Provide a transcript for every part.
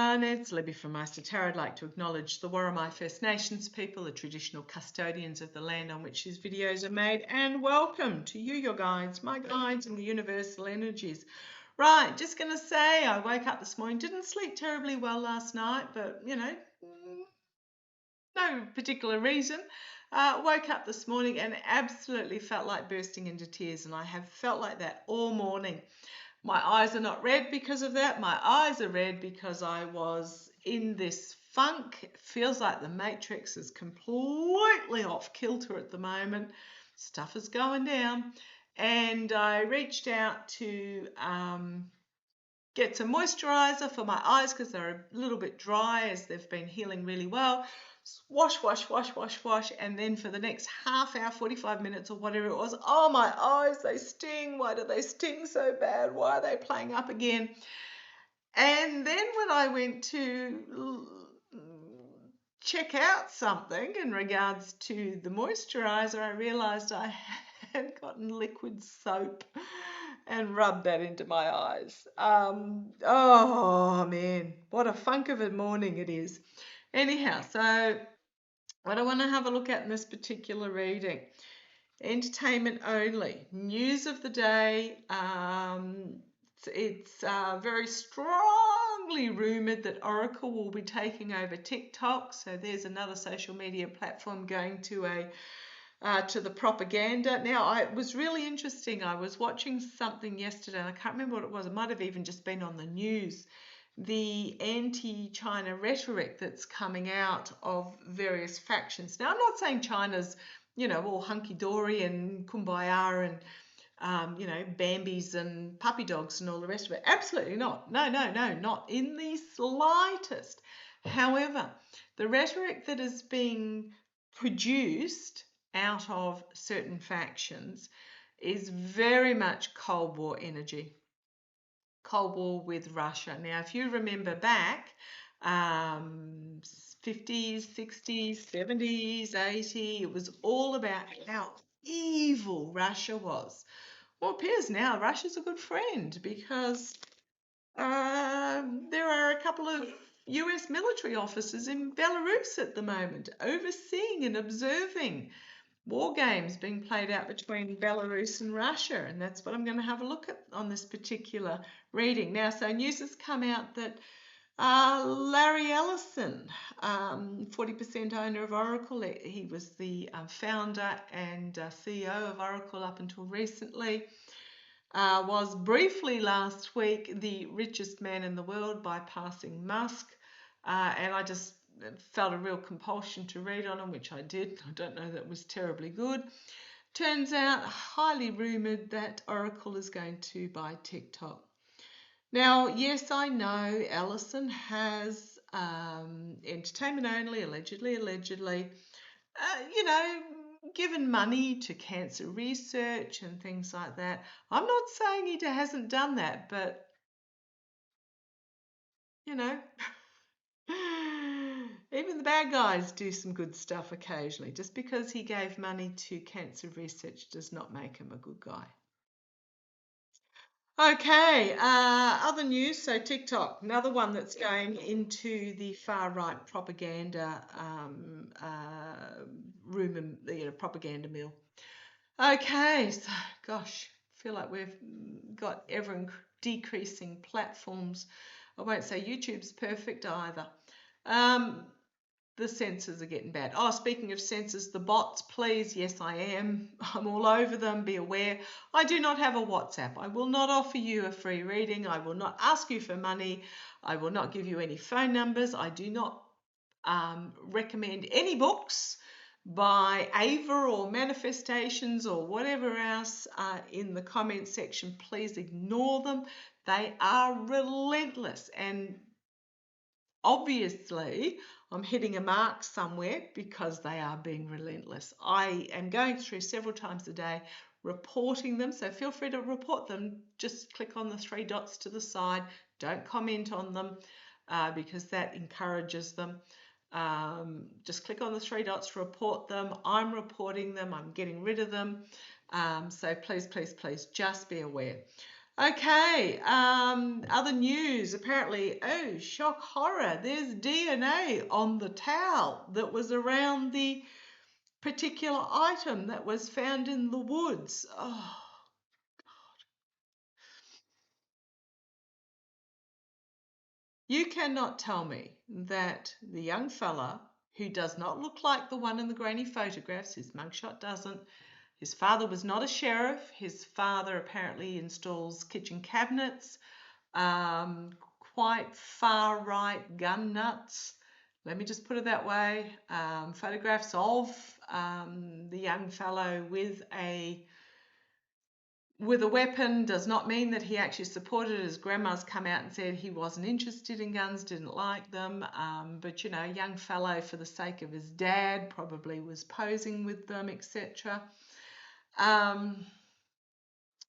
everyone, it's Libby from Maighstir Tarot. I'd like to acknowledge the Worimi First Nations people, the traditional custodians of the land on which these videos are made, and welcome to you, your guides, my guides and the universal energies. Right, just going to say I woke up this morning, didn't sleep terribly well last night, but you know, no particular reason. Woke up this morning and absolutely felt like bursting into tears, and I have felt like that all morning. My eyes are not red because of that. My eyes are red because I was in this funk. It feels like the Matrix is completely off kilter at the moment. Stuff is going down. And I reached out to get some moisturizer for my eyes because they're a little bit dry as they've been healing really well. Wash, wash, wash, wash, wash, and then for the next half hour, 45 minutes or whatever it was, oh, my eyes, they sting. Why do they sting so bad? Why are they playing up again? And then when I went to check out something in regards to the moisturizer, I realized I had gotten liquid soap and rubbed that into my eyes. Oh man, what a funk of a morning it is. Anyhow, so what I want to have a look at in this particular reading, entertainment only, news of the day. It's very strongly rumoured that Oracle will be taking over TikTok. So there's another social media platform going to the propaganda. Now, it was really interesting. I was watching something yesterday, and I can't remember what it was. It might have even just been on the news. The anti-China rhetoric that's coming out of various factions. Now, I'm not saying China's, all hunky-dory and kumbaya and, Bambis and puppy dogs and all the rest of it. Absolutely not. No, not in the slightest. However, the rhetoric that is being produced out of certain factions is very much Cold War energy. Cold War with Russia. Now, if you remember back, 50s, 60s, 70s, 80s, it was all about how evil Russia was. Well, it appears now Russia's a good friend because there are a couple of US military officers in Belarus at the moment overseeing and observing war games being played out between Belarus and Russia, and that's what I'm going to have a look at on this particular reading. Now, so news has come out that Larry Ellison, 40% owner of Oracle, he was the founder and CEO of Oracle up until recently, was briefly last week the richest man in the world, bypassing Musk, and I just felt a real compulsion to read on him, which I did. I don't know that was terribly good. Turns out, highly rumoured that Oracle is going to buy TikTok. Now, yes, I know Ellison has entertainment only, allegedly, given money to cancer research and things like that. I'm not saying he hasn't done that, but, even the bad guys do some good stuff occasionally. Just because he gave money to cancer research does not make him a good guy. Okay, other news. So TikTok, another one that's going into the far-right propaganda room and propaganda mill. Okay, so gosh, I feel like we've got ever decreasing platforms. I won't say YouTube's perfect either. The censors are getting bad. Oh, speaking of censors, the bots, please. Yes, I am. I'm all over them. Be aware. I do not have a WhatsApp. I will not offer you a free reading. I will not ask you for money. I will not give you any phone numbers. I do not recommend any books by Ava or Manifestations or whatever else in the comment section. Please ignore them. They are relentless, and obviously I'm hitting a mark somewhere because they are being relentless. I am going through several times a day reporting them, so feel free to report them. Just click on the 3 dots to the side. Don't comment on them because that encourages them. Just click on the 3 dots, report them. I'm reporting them. I'm getting rid of them. So please, just be aware. Okay, other news. Apparently, oh, shock horror, there's DNA on the towel that was around the particular item that was found in the woods. Oh, you cannot tell me that the young fella who does not look like the one in the grainy photographs, his mugshot doesn't, his father was not a sheriff, his father apparently installs kitchen cabinets, um, quite far right gun nuts. Let me just put it that way. Photographs of the young fellow with a weapon does not mean that he actually supported it. His grandma's come out and said he wasn't interested in guns, didn't like them. But, you know, a young fellow for the sake of his dad probably was posing with them, etc.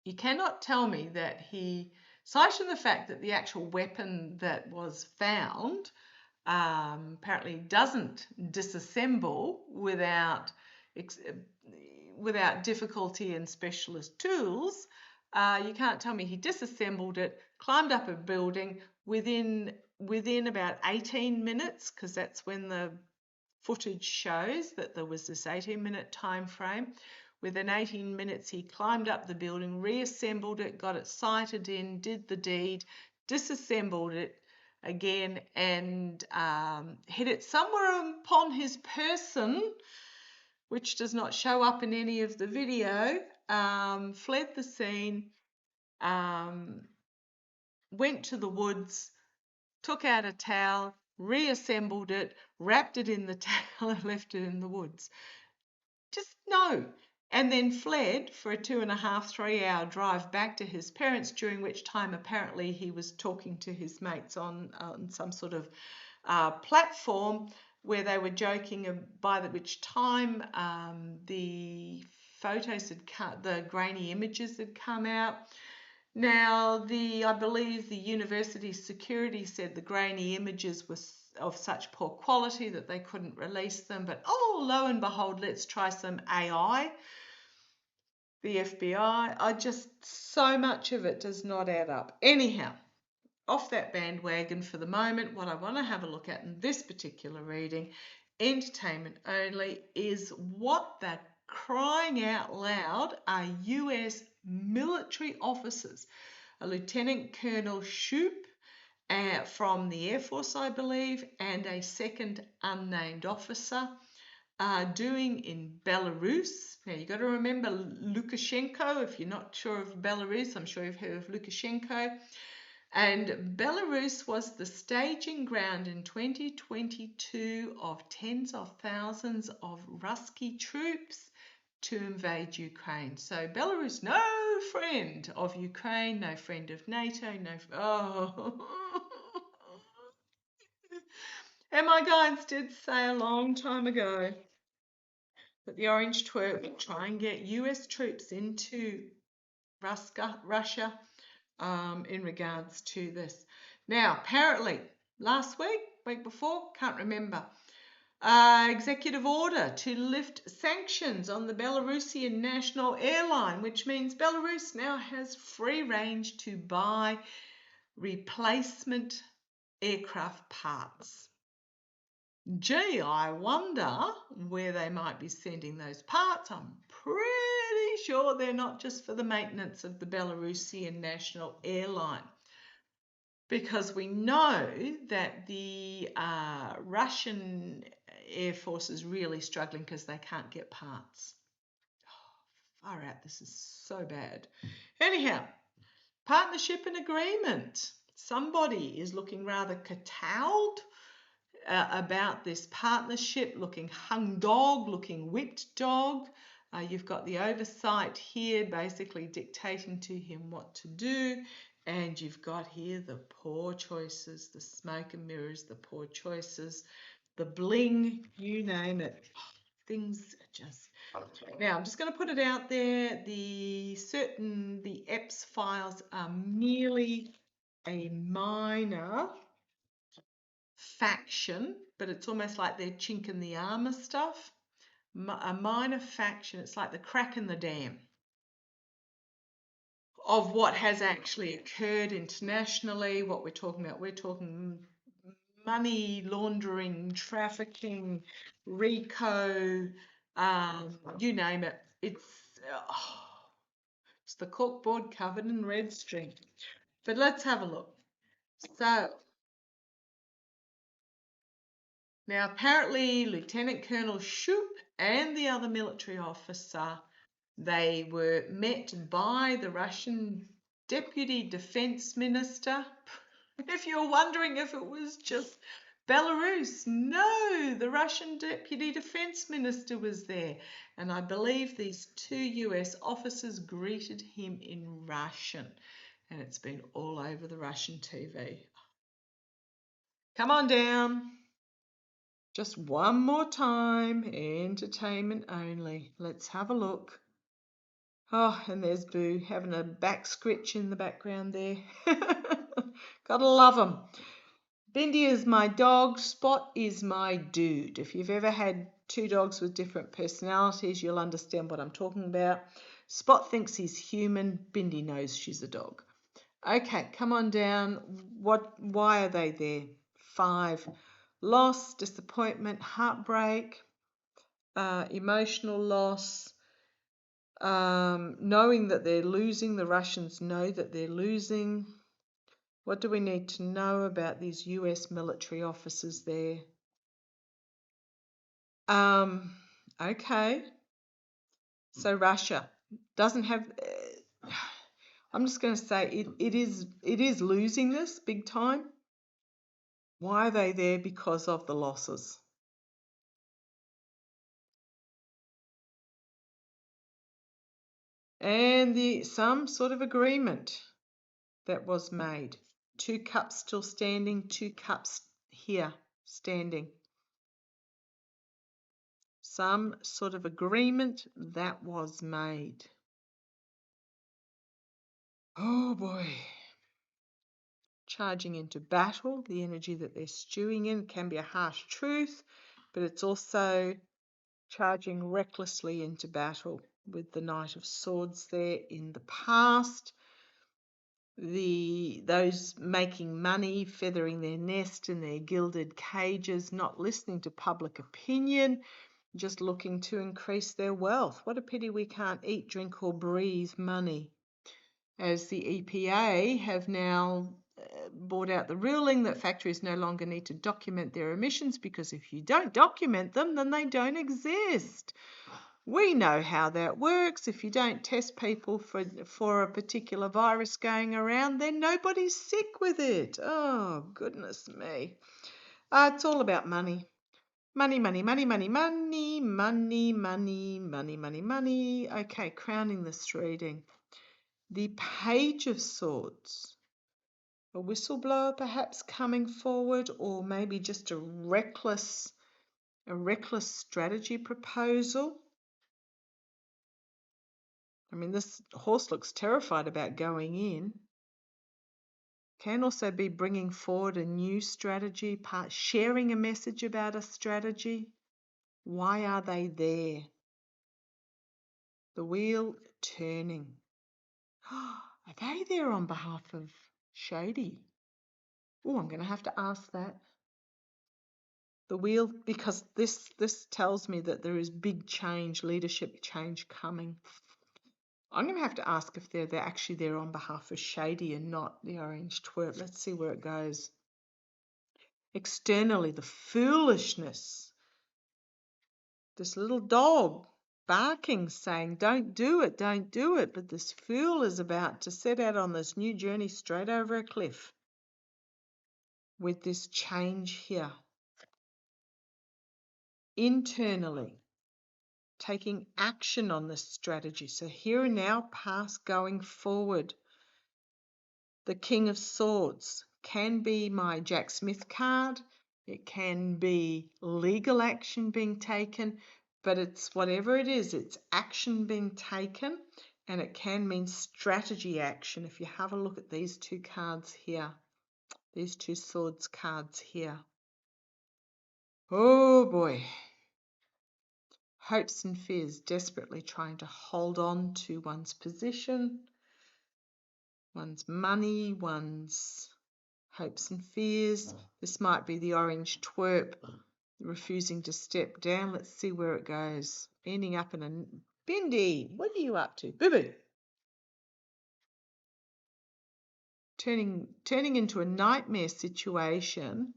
You cannot tell me that he, aside from the fact that the actual weapon that was found apparently doesn't disassemble without difficulty and specialist tools, you can't tell me he disassembled it, climbed up a building within about 18 minutes, because that's when the footage shows that there was this 18-minute time frame. Within 18 minutes, he climbed up the building, reassembled it, got it sighted in, did the deed, disassembled it again, and hid it somewhere upon his person, which does not show up in any of the video, fled the scene, went to the woods, took out a towel, reassembled it, wrapped it in the towel and left it in the woods. Just no. And then fled for a 2.5, 3 hour drive back to his parents, during which time apparently he was talking to his mates on some sort of platform where they were joking, by which time the photos had the grainy images had come out. Now, I believe the university security said the grainy images were of such poor quality that they couldn't release them. But oh, lo and behold, let's try some AI. The FBI, so much of it does not add up. Anyhow, off that bandwagon for the moment, what I want to have a look at in this particular reading, entertainment only, is what the crying out loud are US military officers. A Lieutenant Colonel Shoup from the Air Force, I believe, and a second unnamed officer doing in Belarus. Now, you've got to remember Lukashenko. If you're not sure of Belarus, I'm sure you've heard of Lukashenko. And Belarus was the staging ground in 2022 of tens of thousands of Ruski troops to invade Ukraine. So Belarus, no friend of Ukraine, no friend of NATO, And my guides did say a long time ago that the Orange Twerp would try and get US troops into Russia in regards to this. Now, apparently, last week before, can't remember, executive order to lift sanctions on the Belarusian national airline, which means Belarus now has free range to buy replacement aircraft parts. Gee, I wonder where they might be sending those parts. I'm pretty sure they're not just for the maintenance of the Belarusian national airline, because we know that the Russian Air Force is really struggling because they can't get parts. Oh, far out, this is so bad. Anyhow, partnership and agreement. Somebody is looking rather cowed about this partnership, looking hung dog, looking whipped dog. You've got the oversight here basically dictating to him what to do. And you've got here the poor choices, the smoke and mirrors, the poor choices, the bling, you name it. Things just... Now, I'm just going to put it out there. The EPS files are merely a minor faction, but it's almost like they're chink in the armor stuff. A minor faction, it's like the crack in the dam of what has actually occurred internationally, what we're talking about. We're talking money laundering, trafficking, RICO, you name it. It's the corkboard covered in red string. But let's have a look. So, now apparently Lieutenant Colonel Shoup and the other military officer, they were met by the Russian Deputy Defense Minister. If you're wondering if it was just Belarus, no, the Russian Deputy Defense Minister was there. And I believe these two US officers greeted him in Russian. And it's been all over the Russian TV. Come on down. Just one more time. Entertainment only. Let's have a look. Oh, and there's Boo having a back scritch in the background there. Gotta love them. Bindi is my dog, Spot is my dude. If you've ever had two dogs with different personalities, you'll understand what I'm talking about. Spot thinks he's human, Bindi knows she's a dog. Okay, come on down. Why are they there? 5. Loss, disappointment, heartbreak, emotional loss, knowing that they're losing. The Russians know that they're losing. What do we need to know about these US military officers there? Okay. So Russia doesn't have. I'm just going to say it is losing this big time. Why are they there? Because of the losses. And some sort of agreement that was made. 2 cups still standing, 2 cups here standing. Some sort of agreement that was made. Oh boy. Charging into battle, the energy that they're stewing in can be a harsh truth, but it's also charging recklessly into battle with the Knight of Swords there in the past. Those making money, feathering their nest in their gilded cages, not listening to public opinion, just looking to increase their wealth. What a pity we can't eat, drink or breathe money. As the EPA have now brought out the ruling that factories no longer need to document their emissions, because if you don't document them, then they don't exist. We know how that works. If you don't test people for a particular virus going around, then nobody's sick with it. Oh, goodness me. It's all about money. Money, money, money, money, money, money, money, money, money, money. Okay, crowning this reading. The Page of Swords. A whistleblower perhaps coming forward, or maybe just a reckless strategy proposal. I mean, this horse looks terrified about going in. Can also be bringing forward a new strategy, sharing a message about a strategy. Why are they there? The wheel turning. Are they there on behalf of Shady? Oh, I'm going to have to ask that. The wheel, because this tells me that there is big change, leadership change coming. I'm going to have to ask if they're actually there on behalf of Shady and not the orange twerp. Let's see where it goes. Externally, the foolishness. This little dog barking, saying, don't do it, don't do it. But this fool is about to set out on this new journey straight over a cliff with this change here. Internally, taking action on this strategy. So here and now, past, going forward. The King of Swords can be my Jack Smith card. It can be legal action being taken, but it's whatever it is, it's action being taken, and it can mean strategy action. If you have a look at these 2 cards here, these 2 swords cards here. Oh boy. Hopes and fears, desperately trying to hold on to one's position. One's money, one's hopes and fears. This might be the orange twerp refusing to step down. Let's see where it goes. Ending up in a... Bindi, what are you up to? Boo-boo. Turning into a nightmare situation.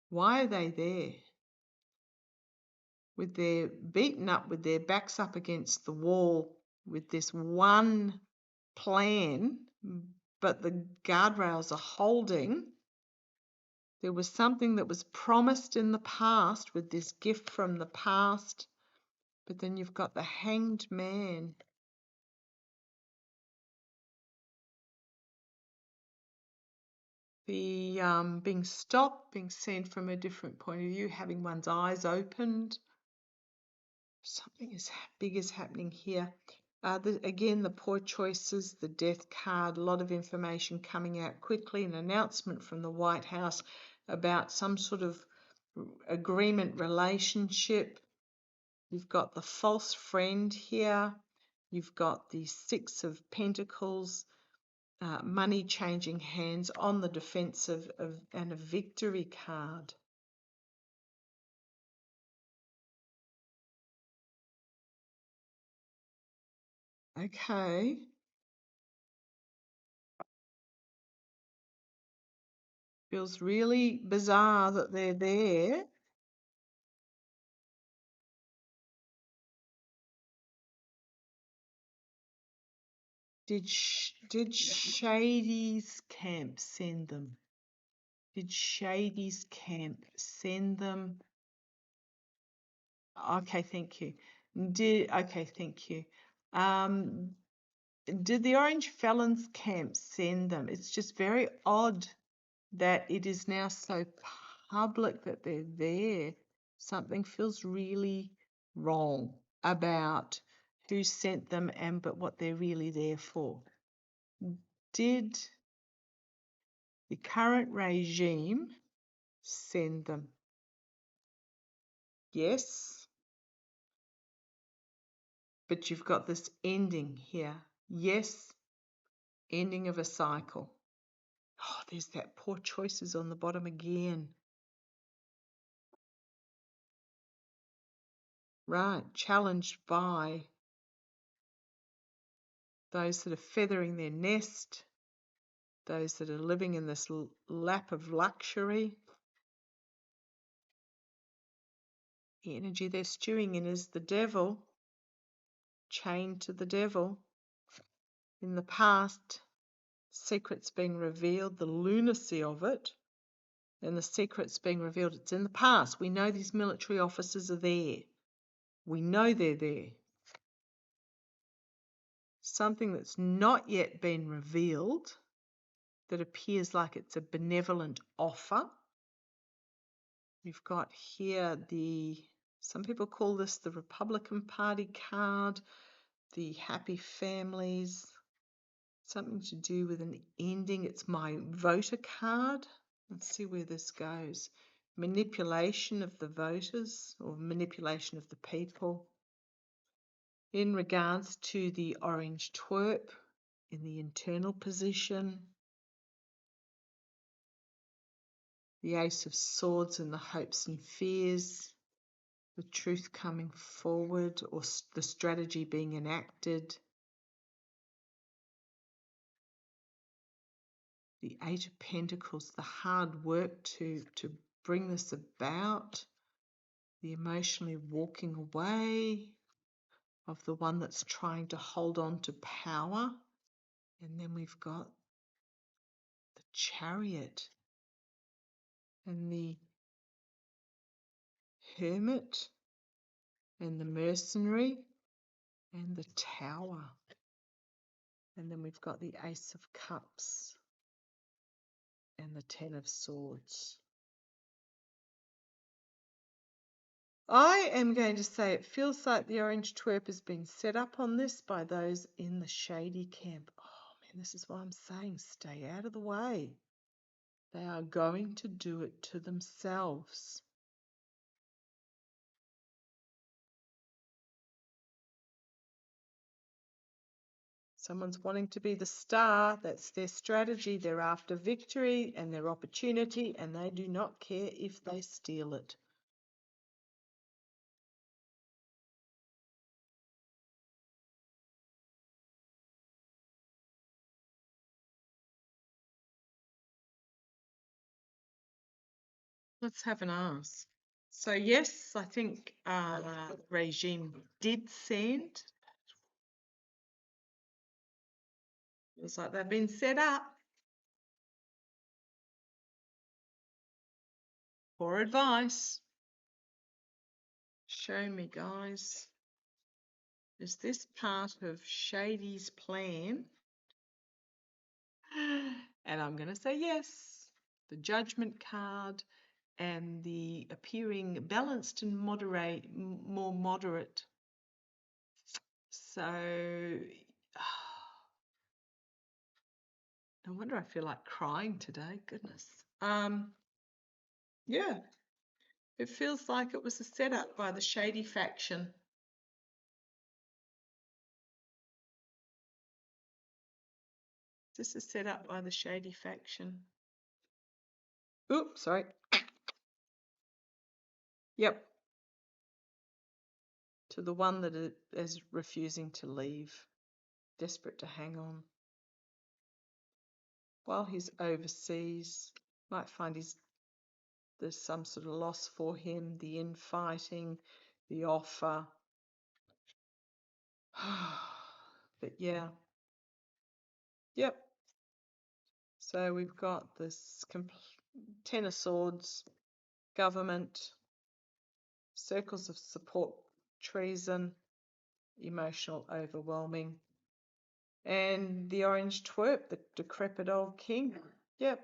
Why are they there? With their beaten up, with their backs up against the wall, with this one plan, but the guardrails are holding. There was something that was promised in the past with this gift from the past, but then you've got the Hanged Man. The being stopped, being seen from a different point of view, having one's eyes opened. Something as big is happening here. Again, the poor choices, the death card, a lot of information coming out quickly, an announcement from the White House about some sort of agreement relationship. You've got the false friend here. You've got the Six of Pentacles, money changing hands on the defensive and a victory card. Okay. Feels really bizarre that they're there. Did Shady's camp send them? Did Shady's camp send them? Okay, thank you. Okay, thank you. Did the Orange Felons camp send them? It's just very odd that it is now so public that they're there. Something feels really wrong about who sent them but what they're really there for. Did the current regime send them? Yes. But you've got this ending here. Yes, ending of a cycle. Oh, there's that poor choices on the bottom again. Right, challenged by those that are feathering their nest, those that are living in this lap of luxury. The energy they're stewing in is the devil, chained to the devil. In the past, secrets being revealed, the lunacy of it, and the secrets being revealed. It's in the past. We know these military officers are there. We know they're there. Something that's not yet been revealed that appears like it's a benevolent offer. We've got here some people call this the Republican Party card, the happy families, something to do with an ending. It's my voter card. Let's see where this goes. Manipulation of the voters or manipulation of the people. In regards to the orange twerp in the internal position, the Ace of Swords and the hopes and fears, the truth coming forward or the strategy being enacted, the Eight of Pentacles, the hard work to bring this about, the emotionally walking away of the one that's trying to hold on to power. And then we've got the Chariot and the Hermit and the Mercenary and the Tower. And then we've got the Ace of Cups and the Ten of Swords. I am going to say it feels like the orange twerp has been set up on this by those in the shady camp. Oh man, this is why I'm saying stay out of the way. They are going to do it to themselves. Someone's wanting to be the star. That's their strategy. They're after victory and their opportunity, and they do not care if they steal it. Let's have an ask. So yes, I think regime did send. Looks like they've been set up for advice. Show me, guys. Is this part of Shady's plan? And I'm going to say yes. The Judgment card and the appearing balanced and more moderate. So, no wonder I feel like crying today. Goodness. Yeah, it feels like it was a setup by the Shady faction. This is set up by the Shady faction. Oops, sorry. Yep. To the one that is refusing to leave, desperate to hang on. While he's overseas, might find there's some sort of loss for him, the infighting, the offer. But yeah. Yep. So we've got this Ten of Swords, government, circles of support, treason, emotional overwhelming, and the orange twerp, the decrepit old king. Yep.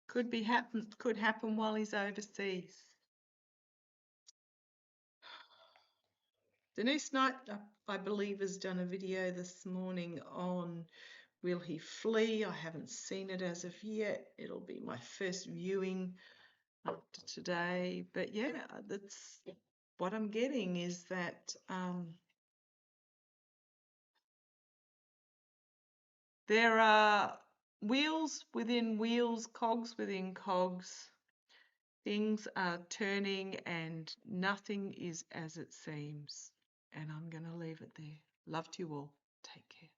Could happen while he's overseas. Denise Knight, I believe, has done a video this morning on will he flee? I haven't seen it as of yet. It'll be my first viewing after today. But yeah, that's what I'm getting is that there are wheels within wheels, cogs within cogs. Things are turning and nothing is as it seems. And I'm going to leave it there. Love to you all. Take care.